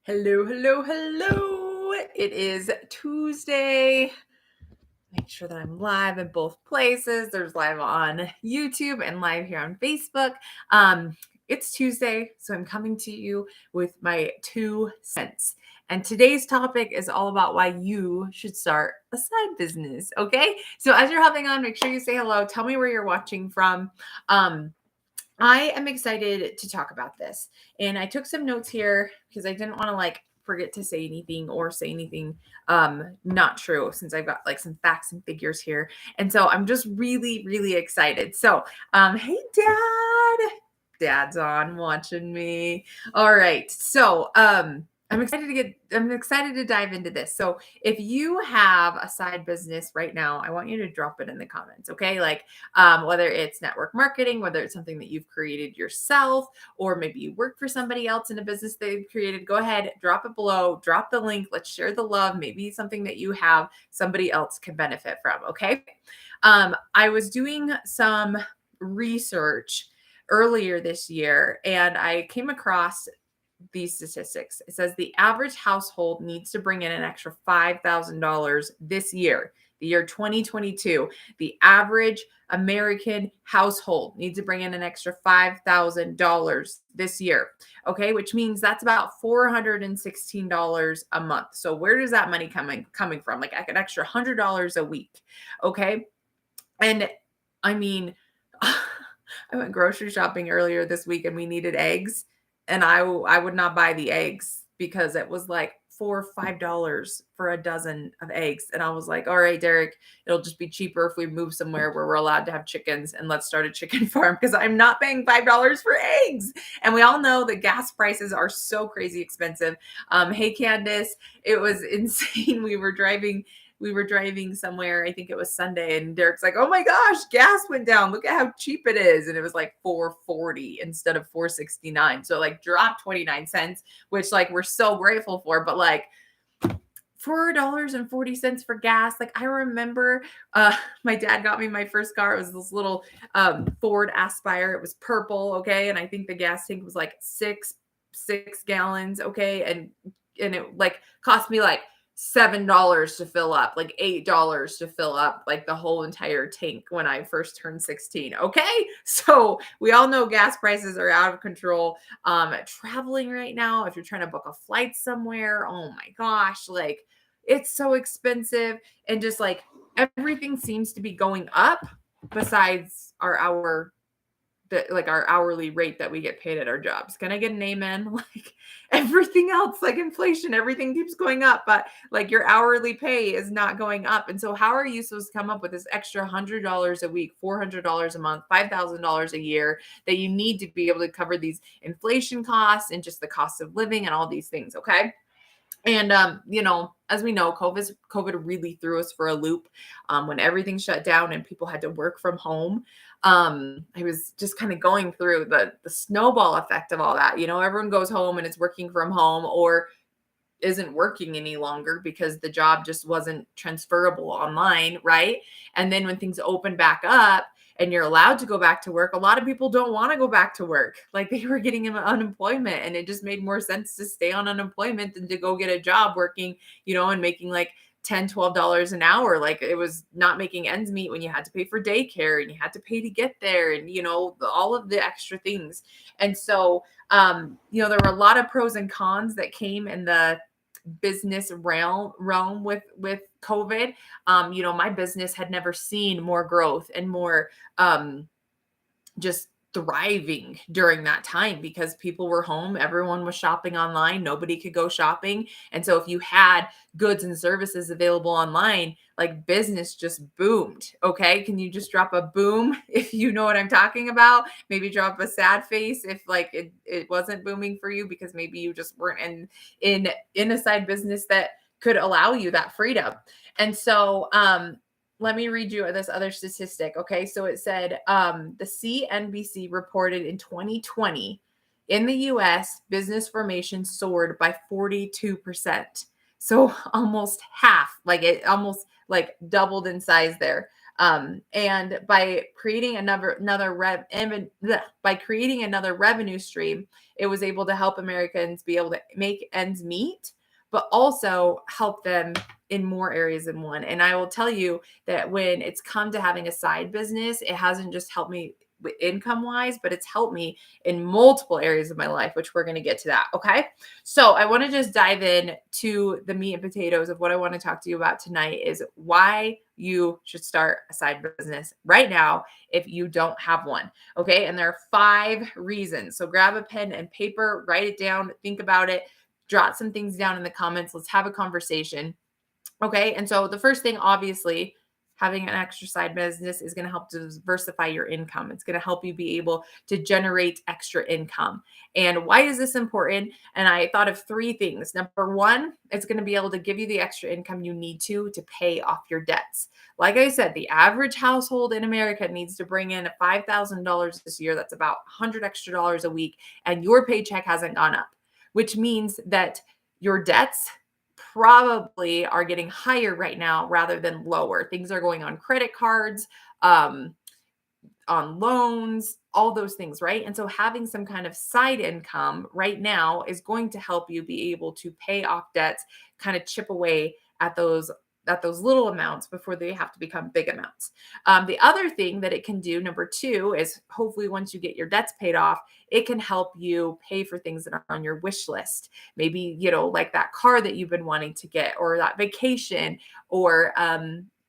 Hello, hello, hello. It is Tuesday. Make sure that I'm live in both places. There's live on YouTube and live here on Facebook. It's Tuesday, so I'm coming to you with my 2 cents. And today's topic is all about why you should start a side business. Okay. So as you're hopping on, make sure you say hello. Tell me where you're watching from. I am excited to talk about this. And I took some notes here because I didn't want to forget to say anything or say anything not true, since I've got some facts and figures here. And so I'm just really, really excited. So hey Dad. Dad's on watching me. All right. So I'm excited to dive into this. So if you have a side business right now, I want you to drop it in the comments. Okay. Whether it's network marketing, whether it's something that you've created yourself, or maybe you work for somebody else in a business they've created, go ahead, drop it below, drop the link. Let's share the love. Maybe something that you have somebody else can benefit from. Okay. I was doing some research earlier this year and I came across these statistics. It says the average household needs to bring in an extra $5,000 this year, the year 2022. The average American household needs to bring in an extra $5,000 this year. Okay, which means that's about $416 a month. So where does that money coming from? Like an extra $100 a week. Okay, and I mean, I went grocery shopping earlier this week and we needed eggs, and I would not buy the eggs because it was like $4 or $5 for a dozen of eggs. And I was like, all right, Derek, it'll just be cheaper if we move somewhere where we're allowed to have chickens, and let's start a chicken farm because I'm not paying $5 for eggs. And we all know that gas prices are so crazy expensive. Hey Candace, it was insane. We were driving somewhere, I think it was Sunday, and Derek's like, oh my gosh, gas went down. Look at how cheap it is. And it was like $4.40 instead of $4.69. So dropped 29 cents, which we're so grateful for. But $4.40 for gas. I remember my dad got me my first car. It was this little Ford Aspire. It was purple. Okay. And I think the gas tank was like six gallons. Okay. And it cost me $7 to fill up, $8 to fill up the whole entire tank when I first turned 16. Okay. So we all know gas prices are out of control. Traveling right now, if you're trying to book a flight somewhere, oh my gosh, it's so expensive. And just everything seems to be going up besides our hourly rate that we get paid at our jobs. Can I get an amen? Everything else, inflation, everything keeps going up, but your hourly pay is not going up. And so how are you supposed to come up with this extra $100 a week, $400 a month, $5,000 a year that you need to be able to cover these inflation costs and just the cost of living and all these things? Okay. And as we know, COVID really threw us for a loop when everything shut down and people had to work from home. I was just kind of going through the snowball effect of all that. Everyone goes home and is working from home or isn't working any longer because the job just wasn't transferable online, right? And then when things open back up and you're allowed to go back to work, a lot of people don't want to go back to work. They were getting unemployment, and it just made more sense to stay on unemployment than to go get a job working, and making $10-12 an hour. It was not making ends meet when you had to pay for daycare and you had to pay to get there, and all of the extra things. And so there were a lot of pros and cons that came in the business realm with COVID. My business had never seen more growth and more just thriving during that time because people were home. Everyone was shopping online. Nobody could go shopping. And so if you had goods and services available online, business just boomed. Okay. Can you just drop a boom if you know what I'm talking about? Maybe drop a sad face if it wasn't booming for you because maybe you just weren't in a side business that could allow you that freedom. And so let me read you this other statistic. Okay. So it said the CNBC reported in 2020 in the US, business formation soared by 42%. So almost half, it almost doubled in size there. And by creating by creating another revenue stream, it was able to help Americans be able to make ends meet, but also help them in more areas than one. And I will tell you that when it's come to having a side business, it hasn't just helped me with income wise, but it's helped me in multiple areas of my life, which we're going to get to that. Okay. So I want to just dive in to the meat and potatoes of what I want to talk to you about tonight is why you should start a side business right now if you don't have one. Okay. And there are 5 reasons. So grab a pen and paper, write it down, think about it, jot some things down in the comments. Let's have a conversation. Okay. And so the first thing, obviously, having an extra side business is going to help diversify your income. It's going to help you be able to generate extra income. And why is this important? And I thought of 3 things. Number 1, it's going to be able to give you the extra income you need to pay off your debts. Like I said, the average household in America needs to bring in $5,000 this year. That's about $100 extra dollars a week. And your paycheck hasn't gone up, which means that your debts probably are getting higher right now rather than lower. Things are going on credit cards, on loans, all those things, right? And so having some kind of side income right now is going to help you be able to pay off debts, kind of chip away at those little amounts before they have to become big amounts. The other thing that it can do, number 2, is hopefully once you get your debts paid off, it can help you pay for things that are on your wish list. Maybe, like that car that you've been wanting to get, or that vacation, or,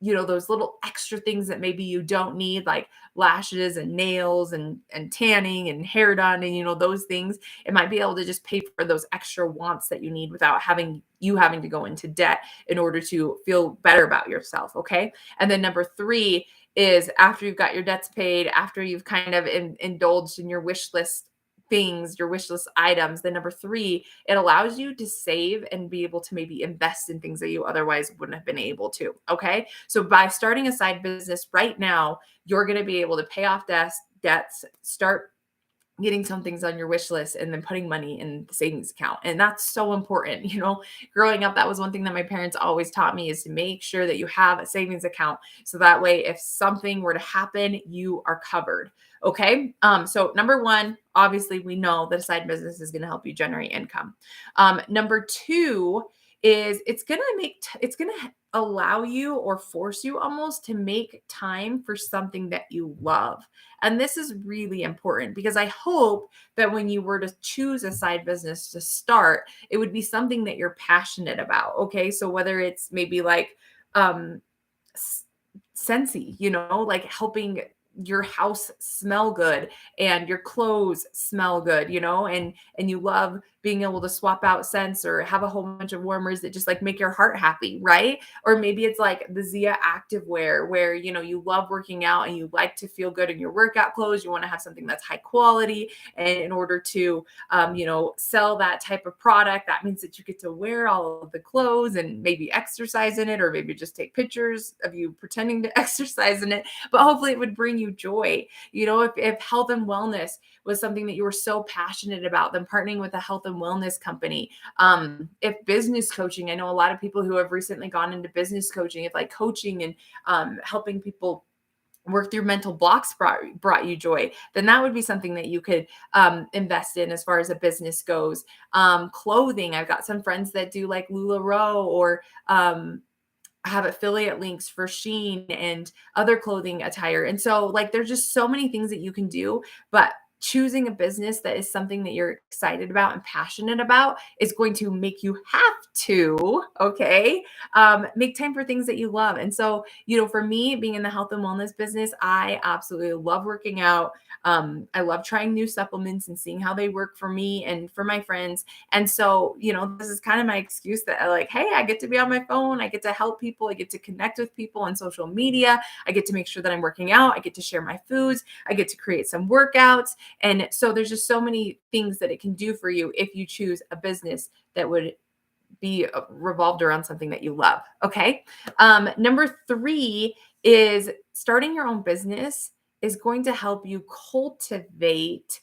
those little extra things that maybe you don't need, like lashes and nails and tanning and hair done, and those things. It might be able to just pay for those extra wants that you need without having to go into debt in order to feel better about yourself. Okay. And then number 3 is after you've got your debts paid, after you've kind of indulged in your wish list things, your wish list items, then number 3, it allows you to save and be able to maybe invest in things that you otherwise wouldn't have been able to. Okay. So by starting a side business right now, you're going to be able to pay off debts, start getting some things on your wish list, and then putting money in the savings account. And that's so important. Growing up, that was one thing that my parents always taught me, is to make sure that you have a savings account. So that way, if something were to happen, you are covered. Okay. So number 1, obviously we know that a side business is going to help you generate income. Number 2 is it's going to allow you, or force you almost, to make time for something that you love. And this is really important, because I hope that when you were to choose a side business to start, it would be something that you're passionate about. Okay. So whether it's maybe like, Scentsy, like helping your house smell good and your clothes smell good, and you love being able to swap out scents or have a whole bunch of warmers that just like make your heart happy, right? Or maybe it's like the Zia activewear, where you love working out and you like to feel good in your workout clothes. You want to have something that's high quality, and in order to sell that type of product, that means that you get to wear all of the clothes and maybe exercise in it, or maybe just take pictures of you pretending to exercise in it. But hopefully it would bring you joy. If health and wellness was something that you were so passionate about, then partnering with a health and wellness company. If business coaching, I know a lot of people who have recently gone into business coaching, if like coaching and helping people work through mental blocks brought you joy, then that would be something that you could invest in as far as a business goes. Clothing, I've got some friends that do like LuLaRoe, or have affiliate links for Shein and other clothing attire. And so like, there's just so many things that you can do, but choosing a business that is something that you're excited about and passionate about is going to make you have to, okay, make time for things that you love. And so, for me, being in the health and wellness business, I absolutely love working out. I love trying new supplements and seeing how they work for me and for my friends. And so, this is kind of my excuse that hey, I get to be on my phone. I get to help people. I get to connect with people on social media. I get to make sure that I'm working out. I get to share my foods. I get to create some workouts. And so there's just so many things that it can do for you if you choose a business that would be revolved around something that you love. Okay. Number 3 is starting your own business is going to help you cultivate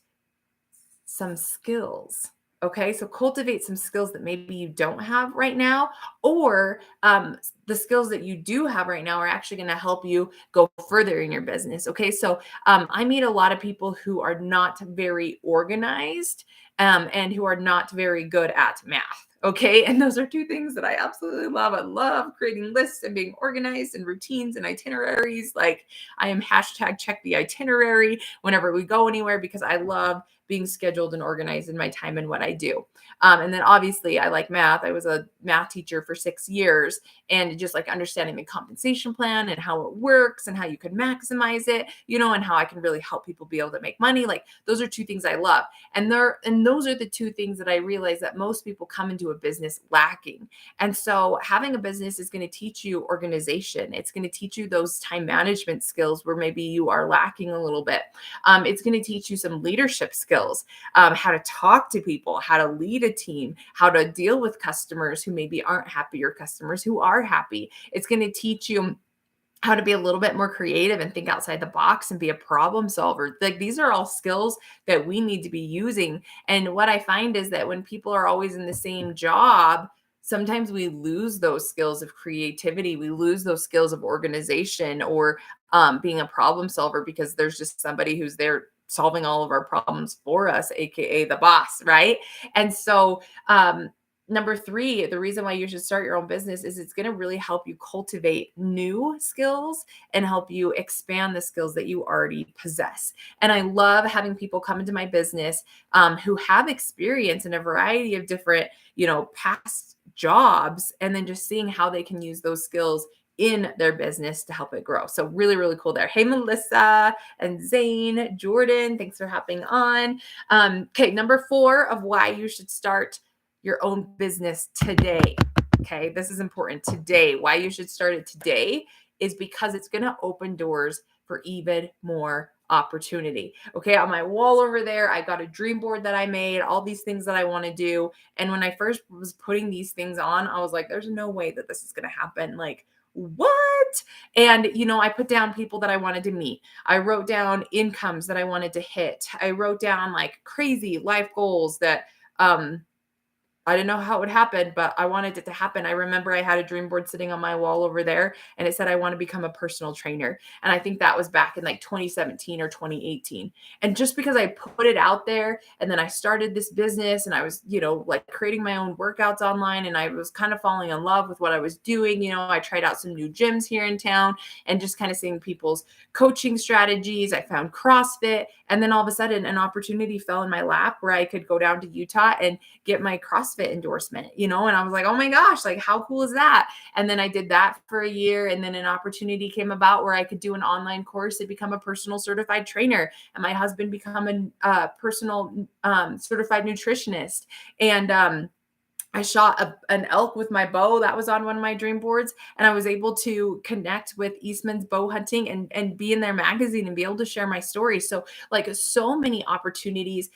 some skills. Okay, so cultivate some skills that maybe you don't have right now, or the skills that you do have right now are actually going to help you go further in your business. Okay, so I meet a lot of people who are not very organized and who are not very good at math. Okay, and those are two things that I absolutely love. I love creating lists and being organized and routines and itineraries. Like I am hashtag check the itinerary whenever we go anywhere because I love being scheduled and organized in my time and what I do. And then obviously I like math. I was a math teacher for 6 years and just like understanding the compensation plan and how it works and how you can maximize it, and how I can really help people be able to make money. Like those are two things I love. And those are the two things that I realize that most people come into a business lacking. And so having a business is going to teach you organization. It's going to teach you those time management skills where maybe you are lacking a little bit. It's going to teach you some leadership skills, how to talk to people, how to lead a team, how to deal with customers who maybe aren't happy or customers who are happy. It's going to teach you how to be a little bit more creative and think outside the box and be a problem solver. Like these are all skills that we need to be using. And what I find is that when people are always in the same job, sometimes we lose those skills of creativity. We lose those skills of organization or being a problem solver because there's just somebody who's there solving all of our problems for us, aka the boss, right? And so number three, the reason why you should start your own business is it's going to really help you cultivate new skills and help you expand the skills that you already possess. And I love having people come into my business who have experience in a variety of different, past jobs, and then just seeing how they can use those skills in their business to help it grow. So really, really cool there. Hey, Melissa and Zane, Jordan, thanks for hopping on. Okay, number four of why you should start your own business today. Okay, this is important today. Why you should start it today is because it's going to open doors for even more opportunity. Okay, on my wall over there, I got a dream board that I made, all these things that I want to do. And when I first was putting these things on, I was like, there's no way that this is going to happen. Like, what? And, I put down people that I wanted to meet. I wrote down incomes that I wanted to hit. I wrote down like crazy life goals that, I didn't know how it would happen, but I wanted it to happen. I remember I had a dream board sitting on my wall over there, and it said, I want to become a personal trainer. And I think that was back in like 2017 or 2018. And just because I put it out there and then I started this business and I was, like creating my own workouts online and I was kind of falling in love with what I was doing. I tried out some new gyms here in town and just kind of seeing people's coaching strategies. I found CrossFit. And then all of a sudden, an opportunity fell in my lap where I could go down to Utah and get my CrossFit endorsement, and I was like, oh my gosh, like how cool is that? And then I did that for a year. And then an opportunity came about where I could do an online course to become a personal certified trainer. And my husband become a personal certified nutritionist. And I shot an elk with my bow. That was on one of my dream boards. And I was able to connect with Eastman's bow hunting and be in their magazine and be able to share my story. So like so many opportunities,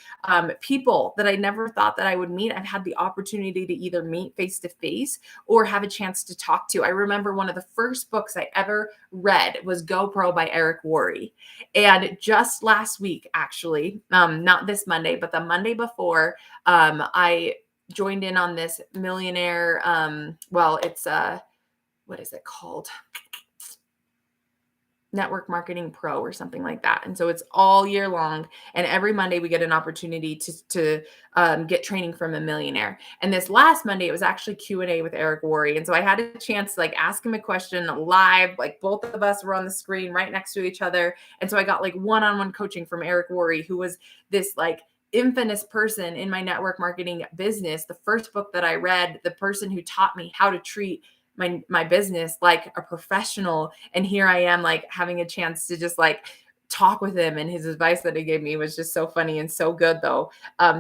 people that I never thought that I would meet. I've had the opportunity to either meet face to face or have a chance to talk to. I remember one of the first books I ever read was GoPro by Eric Worre. And just last week, actually, not this Monday, but the Monday before, I joined in on this millionaire, it's what is it called? Network Marketing Pro or something like that. And so it's all year long. And every Monday we get an opportunity to get training from a millionaire. And this last Monday, it was actually Q&A with Eric Worre. And so I had a chance to like ask him a question live, like both of us were on the screen right next to each other. And so I got like one-on-one coaching from Eric Worre, who was this like infamous person in my network marketing business. The first book that I read, the person who taught me how to treat my business like a professional. And here I am like having a chance to just like talk with him, and his advice that he gave me was just so funny and so good though.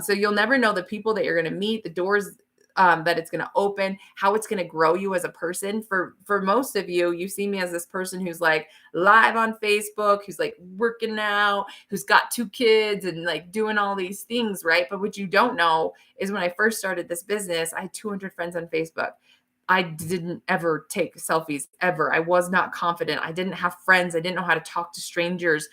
So you'll never know the people that you're going to meet, the doors that it's going to open, how it's going to grow you as a person. For most of you, you see me as this person who's like live on Facebook, who's like working out, who's got 2 kids and like doing all these things, right? But what you don't know is when I first started this business, I had 200 friends on Facebook. I didn't ever take selfies ever. I was not confident. I didn't have friends. I didn't know how to talk to strangers.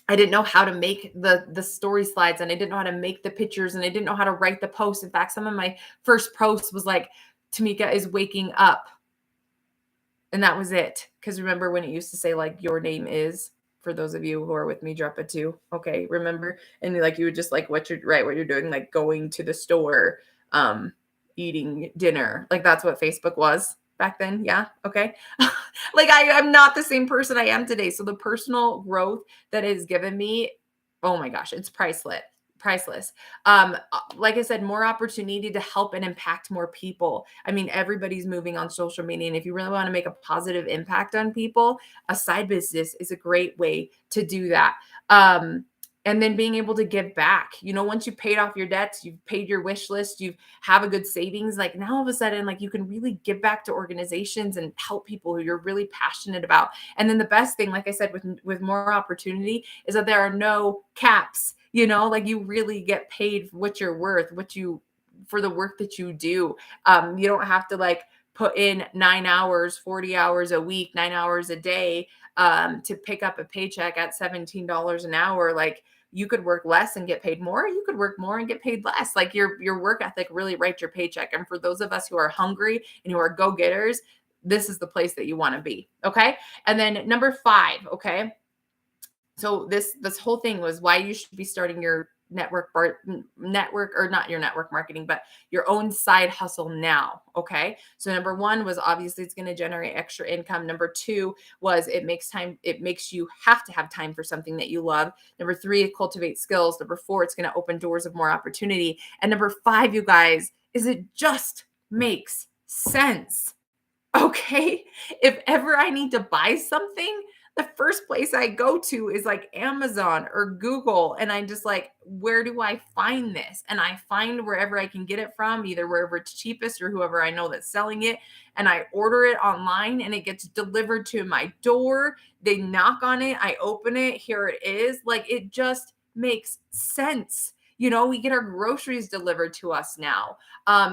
I didn't know how to make the story slides, and I didn't know how to make the pictures, and I didn't know how to write the posts. In fact, some of my first posts was like, Tamika is waking up. And that was it. Because remember when it used to say like your name is, for those of you who are with me, drop a two. Okay, remember? And like you would just like what you're doing, like going to the store, eating dinner. Like that's what Facebook was back then. Yeah. Okay. Like I'm not the same person I am today. So the personal growth that is given me, oh my gosh, it's priceless. Priceless. Like I said, more opportunity to help and impact more people. I mean, everybody's moving on social media. And if you really want to make a positive impact on people, a side business is a great way to do that. And then being able to give back, once you've paid off your debts, you've paid your wish list, you have a good savings, like now all of a sudden, like you can really give back to organizations and help people who you're really passionate about. And then the best thing, like I said, with more opportunity is that there are no caps, like you really get paid for what you're worth, for the work that you do. You don't have to like put in 9 hours, 40 hours a week, 9 hours a day, to pick up a paycheck at $17 an hour. Like you could work less and get paid more. You could work more and get paid less. Like your work ethic really writes your paycheck. And for those of us who are hungry and who are go-getters, this is the place that you want to be. Okay. And then number 5. Okay. So this whole thing was why you should be starting your network or not your network marketing, but your own side hustle now. Okay. So number 1 was obviously it's going to generate extra income. Number 2 was it makes you have to have time for something that you love. Number 3, it cultivates skills. Number 4, it's going to open doors of more opportunity. And number 5, you guys, is it just makes sense. Okay. If ever I need to buy something, the first place I go to is like Amazon or Google. And I'm just like, where do I find this? And I find wherever I can get it from, either wherever it's cheapest or whoever I know that's selling it. And I order it online and it gets delivered to my door. They knock on it. I open it. Here it is. Like it just makes sense. We get our groceries delivered to us now.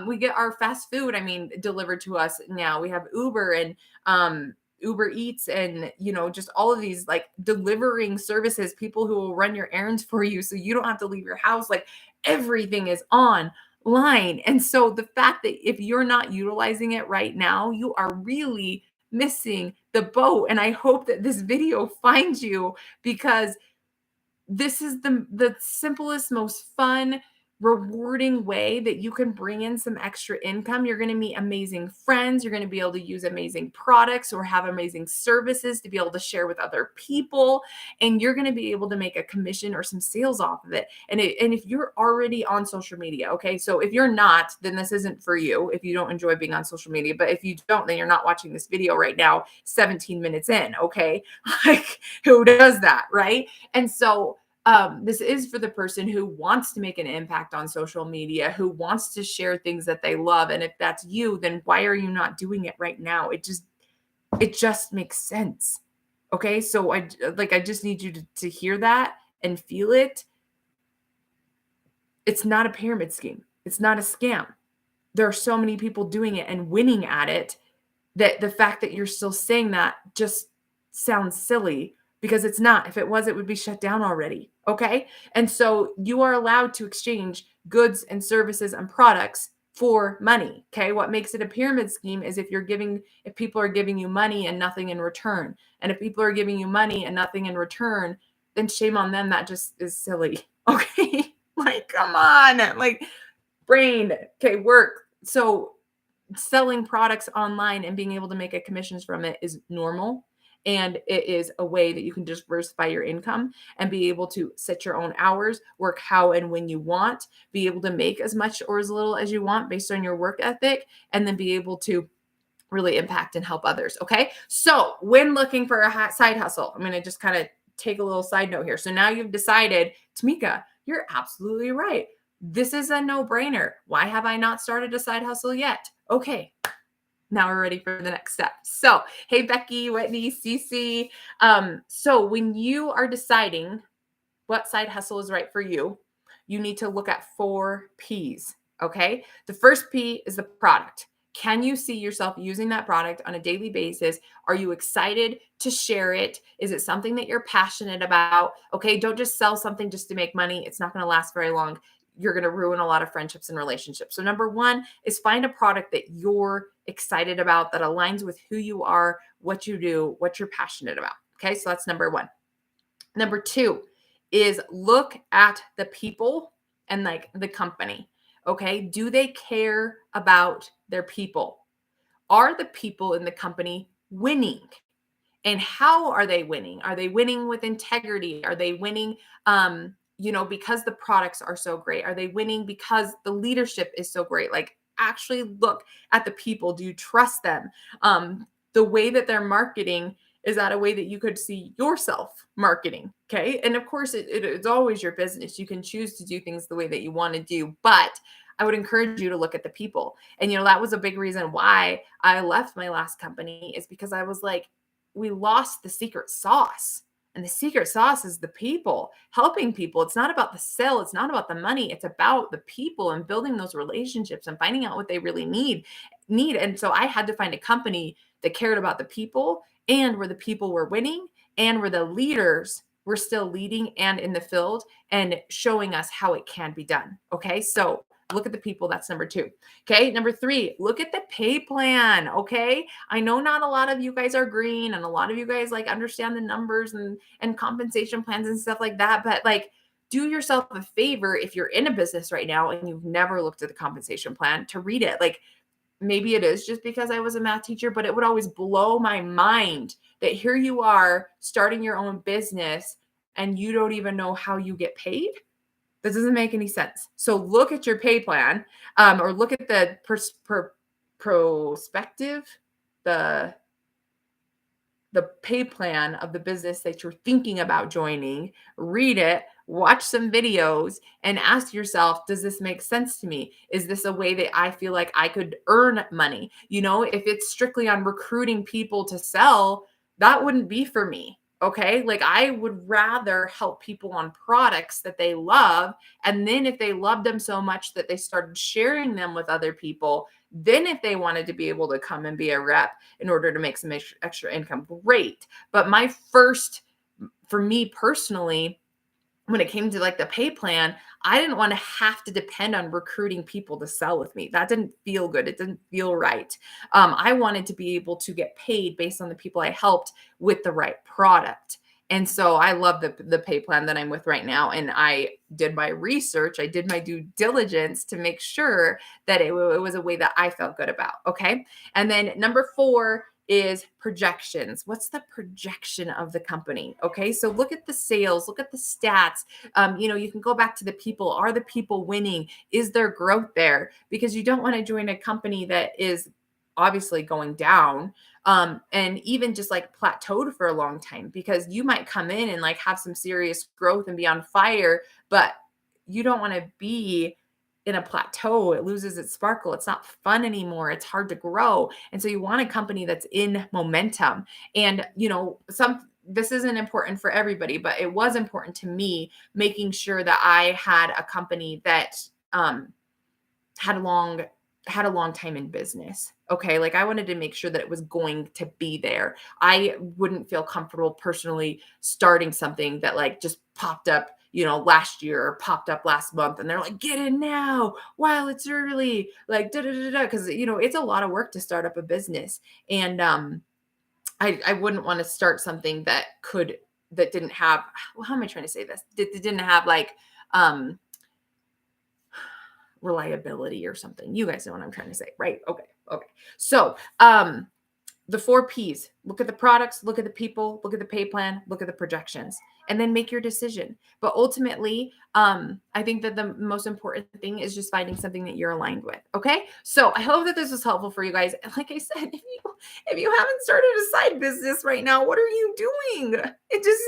We get our fast food, delivered to us now. We have Uber and Uber Eats and, just all of these like delivering services, people who will run your errands for you. So you don't have to leave your house. Like everything is online. And so the fact that if you're not utilizing it right now, you are really missing the boat. And I hope that this video finds you, because this is the simplest, most fun, rewarding way that you can bring in some extra income. You're going to meet amazing friends. You're going to be able to use amazing products or have amazing services to be able to share with other people. And you're going to be able to make a commission or some sales off of it. And if you're already on social media, okay, so if you're not, then this isn't for you if you don't enjoy being on social media. But if you don't, then you're not watching this video right now, 17 minutes in, okay? Like who does that, right? And so this is for the person who wants to make an impact on social media, who wants to share things that they love. And if that's you, then why are you not doing it right now? It just makes sense. Okay. So I just need you to hear that and feel it. It's not a pyramid scheme. It's not a scam. There are so many people doing it and winning at it that the fact that you're still saying that just sounds silly, because it's not. If it was, it would be shut down already. Okay. And so you are allowed to exchange goods and services and products for money. Okay. What makes it a pyramid scheme is if people are giving you money and nothing in return. And if people are giving you money and nothing in return, then shame on them. That just is silly. Okay. Like, come on. Like, brain. Okay. Work. So selling products online and being able to make a commissions from it is normal. And it is a way that you can diversify your income and be able to set your own hours, work how and when you want, be able to make as much or as little as you want based on your work ethic, and then be able to really impact and help others. Okay. So when looking for a side hustle, I'm going to just kind of take a little side note here. So now you've decided, Tamika, you're absolutely right. This is a no-brainer. Why have I not started a side hustle yet? Okay. Now we're ready for the next step. So, hey, Becky, Whitney, Cece. So when you are deciding what side hustle is right for you, you need to look at 4 P's. Okay. The first P is the product. Can you see yourself using that product on a daily basis? Are you excited to share it? Is it something that you're passionate about? Okay, don't just sell something just to make money. It's not going to last very long. You're going to ruin a lot of friendships and relationships. So, number one is find a product that you're excited about, that aligns with who you are, what you do, what you're passionate about. Okay, so that's number one. Number two is look at the people and like the company. Okay, do they care about their people? Are the people in the company winning? And how are they winning? Are they winning with integrity? Are they winning because the products are so great? Are they winning because the leadership is so great? Like, actually look at the people. Do you trust them? The way that they're marketing, is that a way that you could see yourself marketing? Okay. And of course, it's always your business. You can choose to do things the way that you want to do, but I would encourage you to look at the people. And, that was a big reason why I left my last company, is because I was like, we lost the secret sauce. And the secret sauce is the people, helping people. It's not about the sale. It's not about the money. It's about the people and building those relationships and finding out what they really need. And so I had to find a company that cared about the people, and where the people were winning, and where the leaders were still leading and in the field and showing us how it can be done. Okay. So look at the people. That's number two. Okay. Number three, look at the pay plan. Okay. I know not a lot of you guys are green, and a lot of you guys like understand the numbers and compensation plans and stuff like that. But like, do yourself a favor, if you're in a business right now and you've never looked at the compensation plan, to read it. Like, maybe it is just because I was a math teacher, but it would always blow my mind that here you are starting your own business and you don't even know how you get paid. That doesn't make any sense. So look at your pay plan, or look at the prospective, the pay plan of the business that you're thinking about joining. Read it, watch some videos, and ask yourself, does this make sense to me? Is this a way that I feel like I could earn money? If it's strictly on recruiting people to sell, that wouldn't be for me. Okay. Like, I would rather help people on products that they love. And then if they loved them so much that they started sharing them with other people, then if they wanted to be able to come and be a rep in order to make some extra income, great. But for me personally, when it came to like the pay plan, I didn't want to have to depend on recruiting people to sell with me. That didn't feel good. It didn't feel right. I wanted to be able to get paid based on the people I helped with the right product. And so I love the pay plan that I'm with right now. And I did my research. I did my due diligence to make sure that it was a way that I felt good about. Okay. And then number four is projections. What's the projection of the company? Okay. So look at the sales, look at the stats. You can go back to the people. Are the people winning? Is there growth there? Because you don't want to join a company that is obviously going down, and even just like plateaued for a long time, because you might come in and like have some serious growth and be on fire, but you don't want to be in a plateau. It loses its sparkle. It's not fun anymore. It's hard to grow. And so you want a company that's in momentum. And, this isn't important for everybody, but it was important to me, making sure that I had a company that had a long time in business. Okay. Like, I wanted to make sure that it was going to be there. I wouldn't feel comfortable personally starting something that like just popped up, last year, or popped up last month, and they're like, get in now while it's early, like da da da da. Cause it's a lot of work to start up a business. And I wouldn't want to start something that didn't have, well, how am I trying to say this? That didn't have like reliability or something. You guys know what I'm trying to say, right? Okay. So, the 4 P's: look at the products, look at the people, look at the pay plan, look at the projections, and then make your decision. But ultimately, I think that the most important thing is just finding something that you're aligned with. Okay. So I hope that this was helpful for you guys. And like I said, if you haven't started a side business right now, what are you doing? It just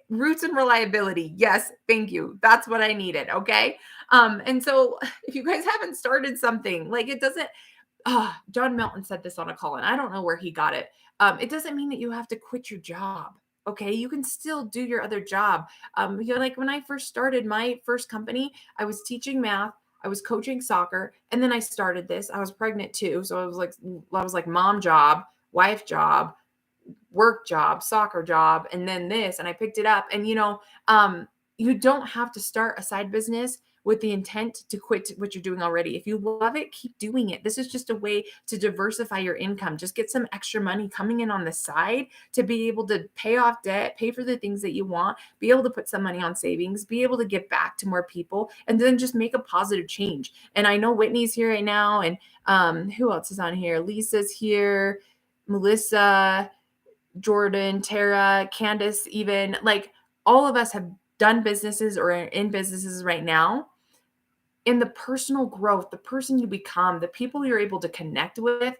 roots and reliability. Yes, thank you. That's what I needed. Okay. And so if you guys haven't started something, like, it doesn't, John Milton said this on a call, and I don't know where he got it. It doesn't mean that you have to quit your job. Okay. You can still do your other job. Like, when I first started my first company, I was teaching math. I was coaching soccer, and then I started this. I was pregnant too. So I was like mom job, wife job, work job, soccer job, and then this, and I picked it up. And you don't have to start a side business with the intent to quit what you're doing already. If you love it, keep doing it. This is just a way to diversify your income. Just get some extra money coming in on the side to be able to pay off debt, pay for the things that you want, be able to put some money on savings, be able to give back to more people, and then just make a positive change. And I know Whitney's here right now, and who else is on here? Lisa's here, Melissa, Jordan, Tara, Candace, even like all of us have done businesses or are in businesses right now. In the personal growth, the person you become, the people you're able to connect with,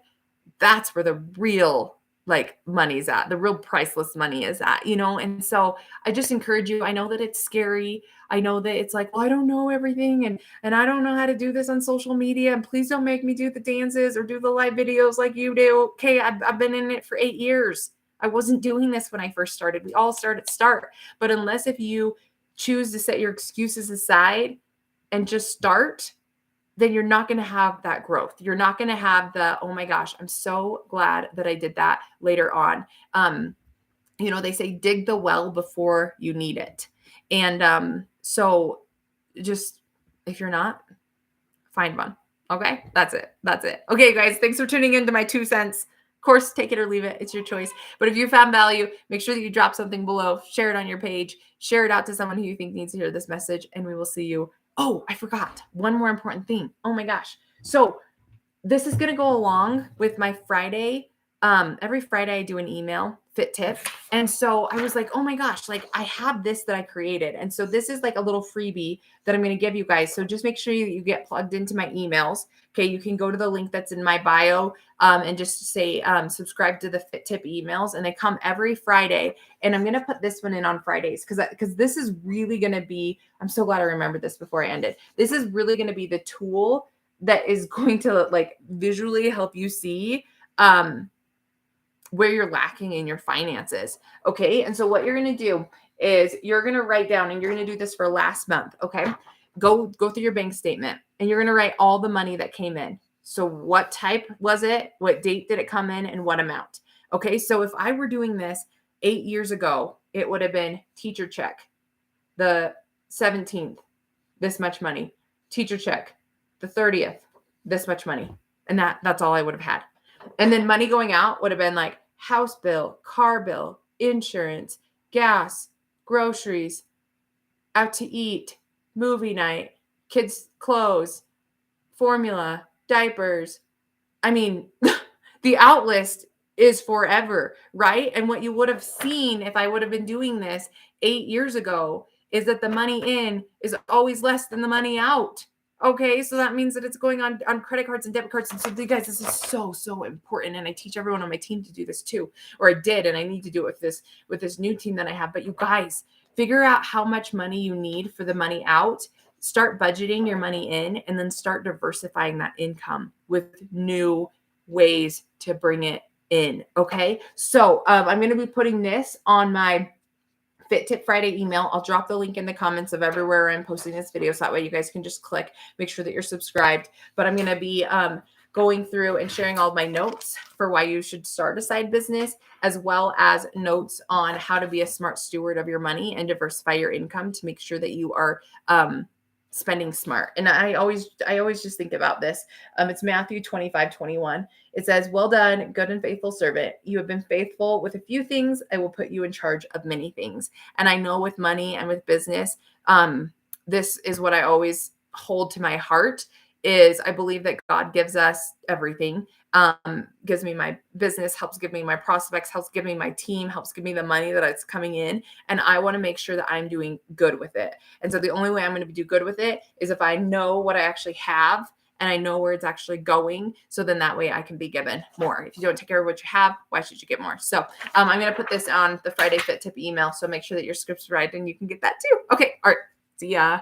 that's where the real like money's at, the real priceless money is at, And so I just encourage you. I know that it's scary. I know that it's like, well, I don't know everything and I don't know how to do this on social media. And please don't make me do the dances or do the live videos like you do. Okay, I've been in it for 8 years. I wasn't doing this when I first started. We all start. But unless if you choose to set your excuses aside and just start, then you're not going to have that growth. You're not going to have the, oh my gosh, I'm so glad that I did that later on. They say dig the well before you need it. And so just, if you're not, find one. Okay. That's it. Okay, guys, thanks for tuning into my 2 cents. Of course, take it or leave it. It's your choice. But if you found value, make sure that you drop something below, share it on your page, share it out to someone who you think needs to hear this message, and we will see you. Oh, I forgot one more important thing. Oh my gosh. So this is going to go along with my Friday. Every Friday I do an email fit tip. And so I was like, oh my gosh, like I have this that I created. And so this is like a little freebie that I'm going to give you guys. So just make sure you get plugged into my emails. Okay. You can go to the link that's in my bio and just say subscribe to the fit tip emails. And they come every Friday. And I'm going to put this one in on Fridays because this is really going to be, I'm so glad I remembered this before I ended. This is really going to be the tool that is going to like visually help you see where you're lacking in your finances. Okay. And so what you're going to do is you're going to write down, and you're going to do this for last month. Okay. Go through your bank statement, and you're going to write all the money that came in. So what type was it? What date did it come in, and what amount? Okay. So if I were doing this 8 years ago, it would have been teacher check, the 17th, this much money, teacher check, the 30th, this much money. And that's all I would have had. And then money going out would have been like house bill, car bill, insurance, gas, groceries, out to eat, movie night, kids' clothes, formula, diapers. I mean, the out list is forever, right? And what you would have seen if I would have been doing this 8 years ago is that the money in is always less than the money out. Okay, so that means that it's going on credit cards and debit cards. And so you guys, this is so important. And I teach everyone on my team to do this too, or I did, and I need to do it with this new team that I have. But you guys, figure out how much money you need for the money out. Start budgeting your money in, and then start diversifying that income with new ways to bring it in. Okay, so I'm going to be putting this on my Fit Tip Friday email. I'll drop the link in the comments of everywhere I'm posting this video, so that way you guys can just click, make sure that you're subscribed. But I'm going to be going through and sharing all my notes for why you should start a side business, as well as notes on how to be a smart steward of your money and diversify your income to make sure that you are spending smart. And I always just think about this. It's Matthew 25:21. It says, well done, good and faithful servant. You have been faithful with a few things. I will put you in charge of many things. And I know with money and with business, this is what I always hold to my heart is I believe that God gives us everything. Gives me my business, helps give me my prospects, helps give me my team, helps give me the money that is coming in. And I want to make sure that I'm doing good with it. And so the only way I'm going to do good with it is if I know what I actually have and I know where it's actually going. So then that way I can be given more. If you don't take care of what you have, why should you get more? So I'm going to put this on the Friday Fit Tip email. So make sure that your script's right and you can get that too. Okay. All right. See ya.